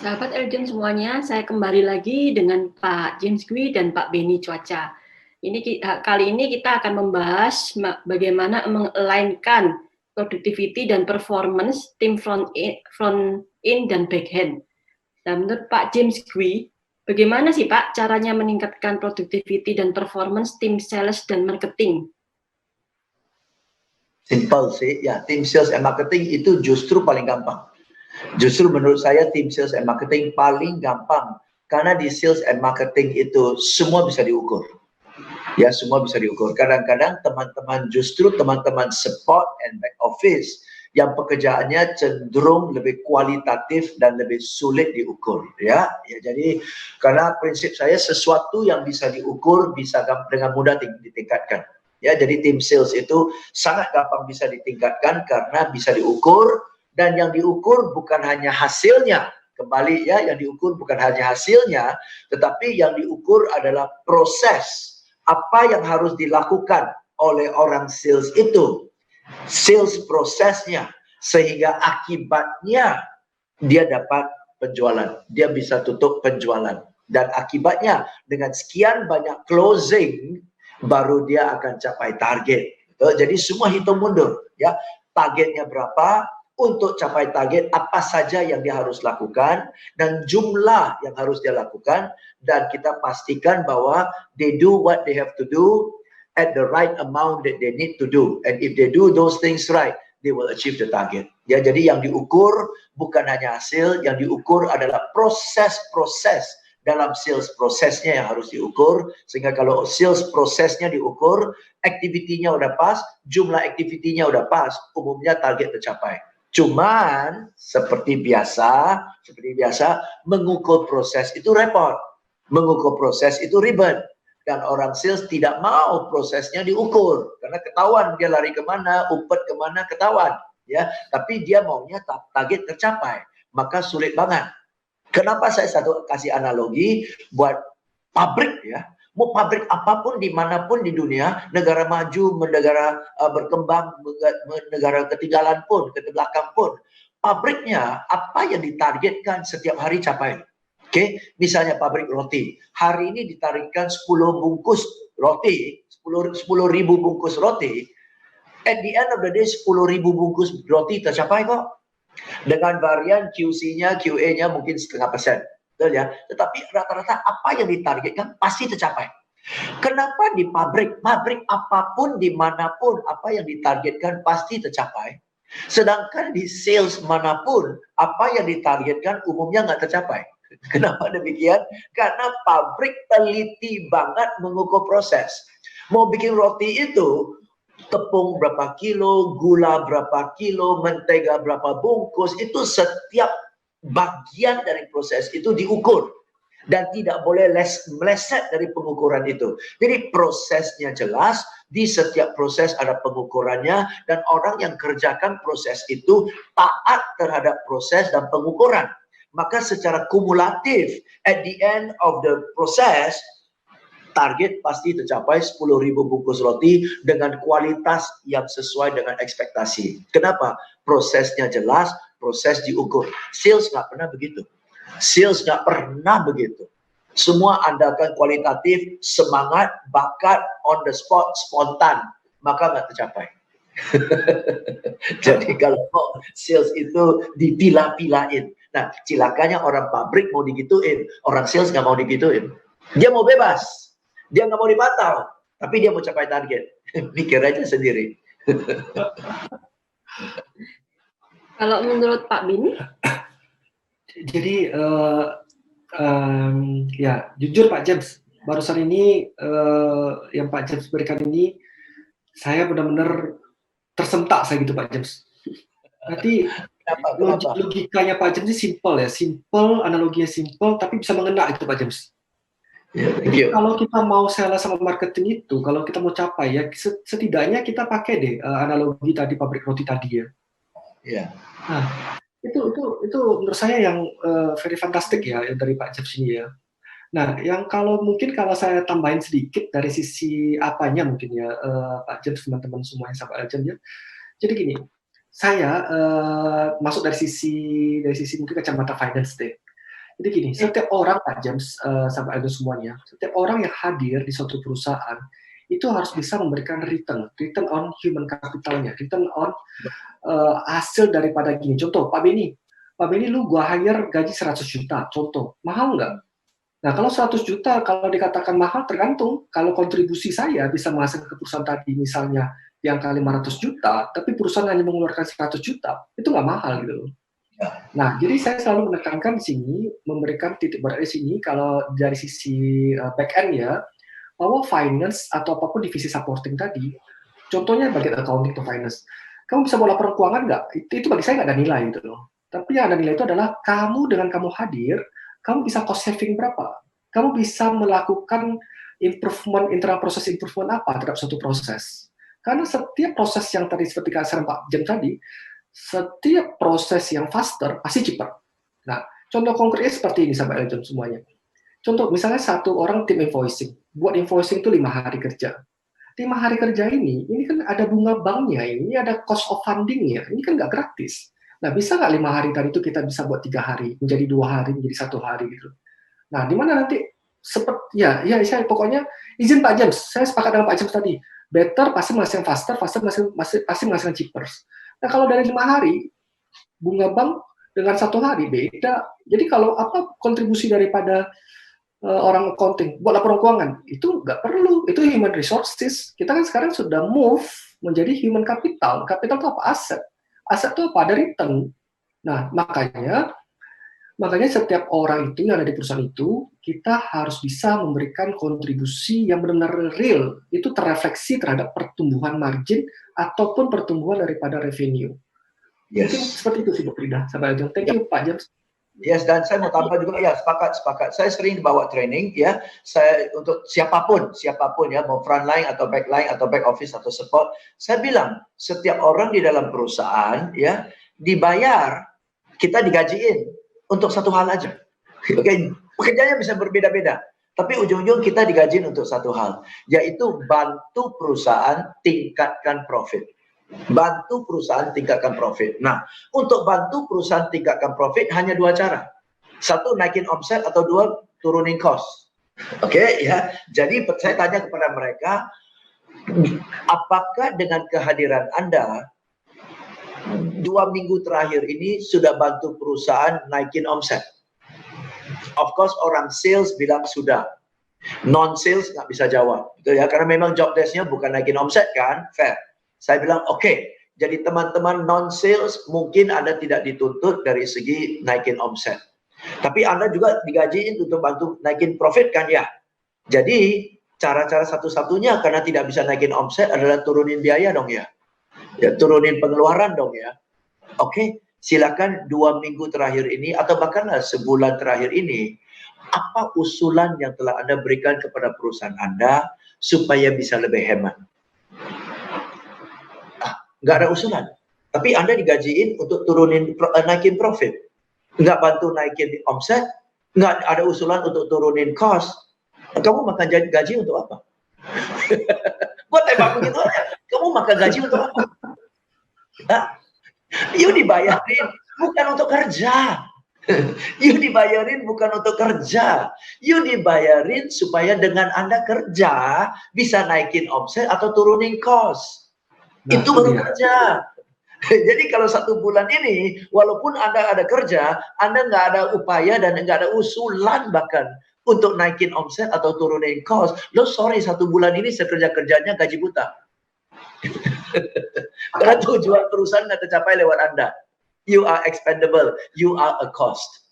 Sahabat Elgen semuanya, saya kembali lagi dengan Pak James Gui dan Pak Beni Cuaca. Kali ini kita akan membahas bagaimana meng-align-kan productivity dan performance tim front in dan back end. Dan menurut Pak James Gui, bagaimana sih Pak caranya meningkatkan productivity dan performance tim sales dan marketing? Simple sih, ya tim sales and marketing itu justru paling gampang. Justru menurut saya tim sales and marketing paling gampang karena di sales and marketing itu semua bisa diukur. Ya, semua bisa diukur. Kadang-kadang teman-teman support and back office yang pekerjaannya cenderung lebih kualitatif dan lebih sulit diukur, ya. Jadi karena prinsip saya sesuatu yang bisa diukur bisa dengan mudah ditingkatkan. Ya, jadi tim sales itu sangat gampang bisa ditingkatkan karena bisa diukur. Dan yang diukur bukan hanya hasilnya, kembali ya, yang diukur bukan hanya hasilnya, tetapi yang diukur adalah proses. Apa yang harus dilakukan oleh orang sales itu, sales prosesnya, sehingga akibatnya dia dapat penjualan, dia bisa tutup penjualan. Dan akibatnya dengan sekian banyak closing, baru dia akan capai target. Jadi semua hitung mundur, ya, targetnya berapa, untuk capai target apa saja yang dia harus lakukan dan jumlah yang harus dia lakukan, dan kita pastikan bahwa they do what they have to do at the right amount that they need to do, and if they do those things right, they will achieve the target. Ya, jadi yang diukur bukan hanya hasil, yang diukur adalah proses-proses dalam sales prosesnya yang harus diukur, sehingga kalau sales prosesnya diukur, aktivitinya udah pas, jumlah aktivitinya udah pas, umumnya target tercapai. Cuman seperti biasa, mengukur proses itu repot, mengukur proses itu ribet, dan orang sales tidak mau prosesnya diukur karena ketahuan dia lari kemana, umpet kemana ketahuan, ya. Tapi dia maunya target tercapai, maka sulit banget. Kenapa saya kasih analogi buat pabrik, ya. Mau pabrik apapun dimanapun di dunia, negara maju, negara berkembang, negara ketinggalan pun, kebelakang pun, pabriknya apa yang ditargetkan setiap hari capai. Oke, misalnya pabrik roti, hari ini ditargetkan 10 bungkus roti, 10.000 bungkus roti. At the end of the day 10.000 bungkus roti tercapai kok. Dengan varian QC-nya, QA-nya mungkin 0,5%. Betul ya? Tetapi rata-rata apa yang ditargetkan pasti tercapai. Kenapa di pabrik apapun dimanapun apa yang ditargetkan pasti tercapai, sedangkan di sales manapun apa yang ditargetkan umumnya nggak tercapai. Kenapa demikian? Karena pabrik teliti banget mengukur proses. Mau bikin roti itu tepung berapa kilo, gula berapa kilo, mentega berapa bungkus, itu setiap bagian dari proses itu diukur dan tidak boleh meleset dari pengukuran itu. Jadi prosesnya jelas, di setiap proses ada pengukurannya, dan orang yang kerjakan proses itu taat terhadap proses dan pengukuran. Maka secara kumulatif, at the end of the process, target pasti tercapai 10.000 bungkus roti dengan kualitas yang sesuai dengan ekspektasi. Kenapa? Prosesnya jelas, proses diukur. Sales nggak pernah begitu. Sales nggak pernah begitu. Semua andalkan kualitatif, semangat, bakat, on the spot, spontan. Maka nggak tercapai. Jadi kalau sales itu dipilah-pilahin. Nah, cilakanya orang pabrik mau digituin, orang sales nggak mau digituin. Dia mau bebas. Dia nggak mau dipantau, tapi dia mau capai target. Mikir aja sendiri. Kalau menurut Pak Beni? Jadi ya jujur Pak James, barusan ini yang Pak James berikan ini, saya benar-benar tersentak saya gitu Pak James. Berarti logikanya Pak James ini simple ya, analoginya simple, tapi bisa mengena itu Pak James. Jadi kalau kita mau sales sama marketing itu, kalau kita mau capai ya, setidaknya kita pakai deh analogi tadi pabrik roti tadi ya. Yeah. Nah, itu menurut saya yang very fantastic ya dari Pak James ini ya. Nah, yang mungkin kalau saya tambahin sedikit dari sisi apanya mungkin ya Pak James, teman-teman semua yang sahabat Elgen ya. Jadi gini, saya masuk dari sisi mungkin kacamata finance deh. Jadi gini, setiap orang Pak James, sampai ada semuanya, setiap orang yang hadir di suatu perusahaan itu harus bisa memberikan return on human capitalnya, return on hasil daripada gini. Contoh, Pak Beni lu gua hire gaji 100 juta, contoh, mahal nggak? Nah, kalau 100 juta, kalau dikatakan mahal, tergantung. Kalau kontribusi saya bisa menghasilkan ke perusahaan tadi, misalnya di angka 500 juta, tapi perusahaan hanya mengeluarkan 100 juta, itu nggak mahal gitu loh. Nah, jadi saya selalu menekankan di sini, memberikan titik berat di sini, kalau dari sisi back end ya, bahwa finance atau apapun divisi supporting tadi, contohnya bagian accounting atau finance, kamu bisa buat laporan keuangan nggak? Itu bagi saya nggak ada nilai gitu loh. Tapi yang ada nilai itu adalah kamu dengan kamu hadir, kamu bisa cost saving berapa? Kamu bisa melakukan improvement, internal proses improvement apa terhadap suatu proses. Karena setiap proses yang tadi seperti kata Pak Jem tadi, setiap proses yang faster pasti cepat. Nah, contoh konkretnya seperti ini sahabat Eljon semuanya. Contoh misalnya satu orang tim invoicing, buat invoicing itu 5 hari kerja. 5 hari kerja ini kan ada bunga banknya, ini ada cost of fundingnya, ini kan nggak gratis. Nah, bisa nggak 5 hari tadi itu kita bisa buat 3 hari, menjadi 2 hari, menjadi 1 hari gitu. Nah, di mana nanti seperti saya pokoknya izin Pak James, saya sepakat dengan Pak James tadi, better pasti menghasilkan faster pasti menghasilkan cheaper. Nah, kalau dari 5 hari, bunga bank dengan 1 hari beda. Jadi kalau apa kontribusi daripada orang accounting buat laporan keuangan, itu nggak perlu. Itu human resources. Kita kan sekarang sudah move menjadi human capital. Capital itu apa? Aset. Aset itu apa? Ada return. Nah, makanya setiap orang itu yang ada di perusahaan itu, kita harus bisa memberikan kontribusi yang benar-benar real. Itu terrefleksi terhadap pertumbuhan margin ataupun pertumbuhan daripada revenue. Yes. Mungkin seperti itu sih Bu Frida. Thank you Pak James. Yes, dan saya mau tambah juga, ya sepakat. Saya sering bawa training ya, saya untuk siapapun ya, mau frontline atau backline atau back office atau support, saya bilang setiap orang di dalam perusahaan ya dibayar, kita digajiin untuk satu hal aja. Oke, pekerjaannya bisa berbeda-beda, tapi ujung-ujung kita digajiin untuk satu hal, yaitu bantu perusahaan tingkatkan profit. Bantu perusahaan tingkatkan profit. Nah, untuk bantu perusahaan tingkatkan profit hanya 2 cara. 1, naikin omset, atau 2, turunin cost. Oke, ya. Jadi saya tanya kepada mereka, apakah dengan kehadiran Anda 2 minggu terakhir ini sudah bantu perusahaan naikin omset? Of course orang sales bilang sudah. Non-sales nggak bisa jawab. Gitu ya, karena memang job desk-nya bukan naikin omset kan? Fair. Saya bilang, oke, jadi teman-teman non-sales mungkin Anda tidak dituntut dari segi naikin omset. Tapi Anda juga digajiin untuk bantu naikin profit kan ya? Jadi, cara-cara satu-satunya karena tidak bisa naikin omset adalah turunin biaya dong ya? Ya, turunin pengeluaran dong ya? Oke, silakan 2 minggu terakhir ini, atau bahkanlah sebulan terakhir ini, apa usulan yang telah Anda berikan kepada perusahaan Anda supaya bisa lebih hemat? Nggak ada usulan, tapi Anda digajiin untuk naikin profit, nggak bantu naikin omset, nggak ada usulan untuk turunin cost. Kamu makan gaji untuk apa? Gua tembak begitu aja. Kamu makan gaji untuk apa? Nah, you dibayarin bukan untuk kerja. You dibayarin bukan untuk kerja. You dibayarin supaya dengan Anda kerja bisa naikin omset atau turunin cost. Nah, itu baru kerja. Jadi kalau 1 bulan ini, walaupun Anda ada kerja, Anda nggak ada upaya dan nggak ada usulan bahkan untuk naikin omset atau turunin cost. Sorry, 1 bulan ini sekerja-kerjanya gaji buta. Karena tujuan perusahaan nggak tercapai lewat Anda. You are expendable. You are a cost.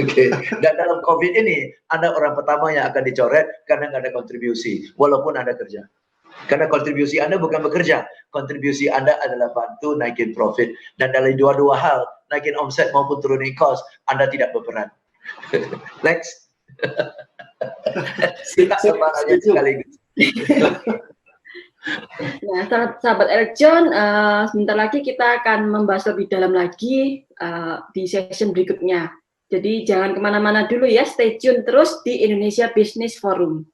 Oke. Dan dalam COVID ini, Anda orang pertama yang akan dicoret karena nggak ada kontribusi, walaupun Anda kerja. Karena kontribusi Anda bukan bekerja, kontribusi Anda adalah bantu naikin profit. Dan dari dua-dua hal, naikin omset maupun turunin cost, Anda tidak berperan. Next. Kita semuanya sekaligus. Nah, sahabat Eljon, sebentar lagi kita akan membahas lebih dalam lagi di session berikutnya. Jadi jangan kemana-mana dulu ya, stay tune terus di Indonesia Business Forum.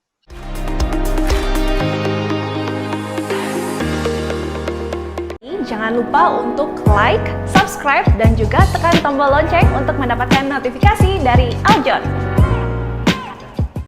Jangan lupa untuk like, subscribe, dan juga tekan tombol lonceng untuk mendapatkan notifikasi dari Aljon.